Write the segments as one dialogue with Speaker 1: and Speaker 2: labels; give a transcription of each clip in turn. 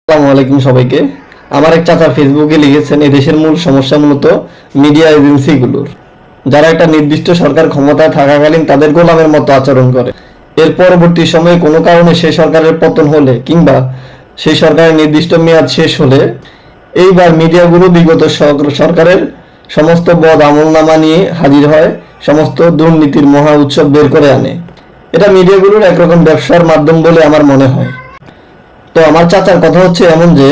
Speaker 1: আসসালামু আলাইকুম সবাইকে। আমার এক চাচা ফেসবুকে লিখেছেন এদেশের মূল সমস্যা মূলত মিডিয়া এজেন্সিগুলোর, যারা একটা নির্দিষ্ট সরকার ক্ষমতায় থাকাকালীন তাদের গোলামের মতো আচরণ করে। এর পরবর্তী সময়ে কোনো কারণে সেই সরকারের পতন হলে কিংবা সেই সরকারের নির্দিষ্ট মেয়াদ শেষ হলে এইবার মিডিয়াগুলো বিগত সরকারের সমস্ত বদ আমলনামা নিয়ে হাজির হয়, সমস্ত দুর্নীতির মহা উৎসব বের করে আনে। এটা মিডিয়াগুলোর একরকম ব্যবসার মাধ্যম বলে আমার মনে হয়। তো আমার চাচার কথা হচ্ছে এমন যে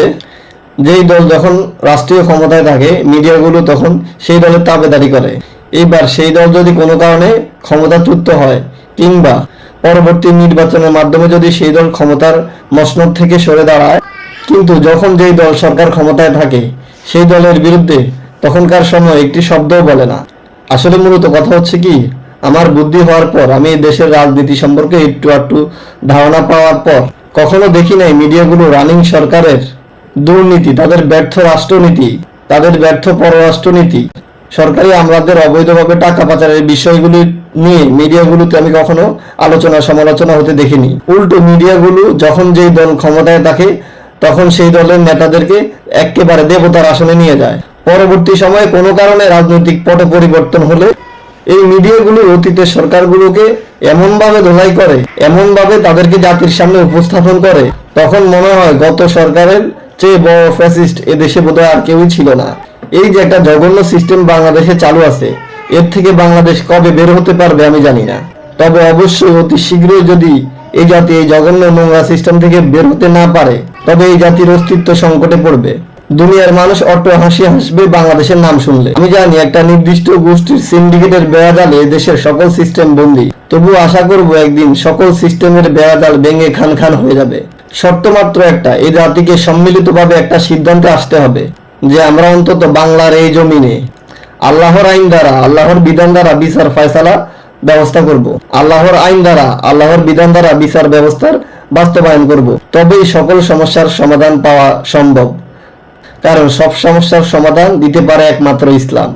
Speaker 1: যেই দল যখন রাষ্ট্রীয় ক্ষমতায় থাকে মিডিয়াগুলো তখন সেই দলের তাবেদারি করে। এইবার সেই দল যদি কোনো কারণে ক্ষমতাচ্যুত হয় কিংবা পরবর্তী নির্বাচনের মাধ্যমে যদি সেই দল ক্ষমতার মসনদ থেকে সরে দাঁড়ায়, কিন্তু যখন যেই দল সরকার ক্ষমতায় থাকে সেই দলের বিরুদ্ধে তখনকার সময় একটি শব্দও বলে না। আসলে মূলত কথা হচ্ছে কি, আমার বুদ্ধি হওয়ার পর, আমি এই দেশের রাজনীতি সম্পর্কে একটু ধারণা পাওয়ার পর কখনো দেখি নাই মিডিয়াগুলো রানিং সরকারের দুর্নীতি, তাদের ব্যর্থ রাষ্ট্রনীতি, তাদের ব্যর্থ পররাষ্ট্রনীতি, সরকারি আমলাদের অবৈধভাবে টাকা পাচারের বিষয়গুলি নিয়ে মিডিয়াগুলোতে আমি কখনো আলোচনা সমালোচনা হতে দেখিনি। উল্টো মিডিয়াগুলো যখন যেই দল ক্ষমতায় থাকে তখন সেই দলের নেতাদেরকে একেবারে দেবতার আসনে নিয়ে যায়। পরবর্তী সময়ে কোনো কারণে রাজনৈতিক পট পরিবর্তন হলে এই মিডিয়াগুলো অতীতের সরকারগুলোকে এমনভাবে ধোলাই করে, এমনভাবে তাদেরকে জাতির সামনে উপস্থাপন করে, তখন মনে হয় গত সরকারের চেয়ে বড় ফ্যাসিস্ট এদেশে বোধহয় আর কেউই ছিল না। এই যে একটা জঘন্য সিস্টেম বাংলাদেশে চালু আছে, এর থেকে বাংলাদেশ কবে বের হতে পারবে আমি জানি না। তবে অবশ্যই অতি শীঘ্রই যদি এই জাতি এই জঘন্য নোংরা সিস্টেম থেকে বের হতে না পারে, তবে এই জাতির অস্তিত্ব সংকটে পড়বে। দুনিয়ার মানুষ অট্ট হাসি হাসবে বাংলাদেশের নাম শুনলে। আমি জানি একটা নির্দিষ্ট গোষ্ঠীর সিন্ডিকেটের বেড়াজালে দেশের সকল সিস্টেম বন্দী, তবু আশা করব একদিন সকল সিস্টেমের বেড়াজাল ভেঙে খান খান হয়ে যাবে। শর্ত মাত্র একটা, এই জাতিকে সম্মিলিতভাবে একটা সিদ্ধান্তে আসতে হবে যে আমরা অন্তত বাংলার এই জমিনে আল্লাহর আইন দ্বারা, আল্লাহর বিধান দ্বারা বিচার ফয়সালা ব্যবস্থা করব। আল্লাহর আইন দ্বারা, আল্লাহর বিধান দ্বারা বিচার ব্যবস্থার বাস্তবায়ন করব। তবেই সকল সমস্যার সমাধান পাওয়া সম্ভব, কারণ সব সমস্যার সমাধান দিতে পারে একমাত্র ইসলাম।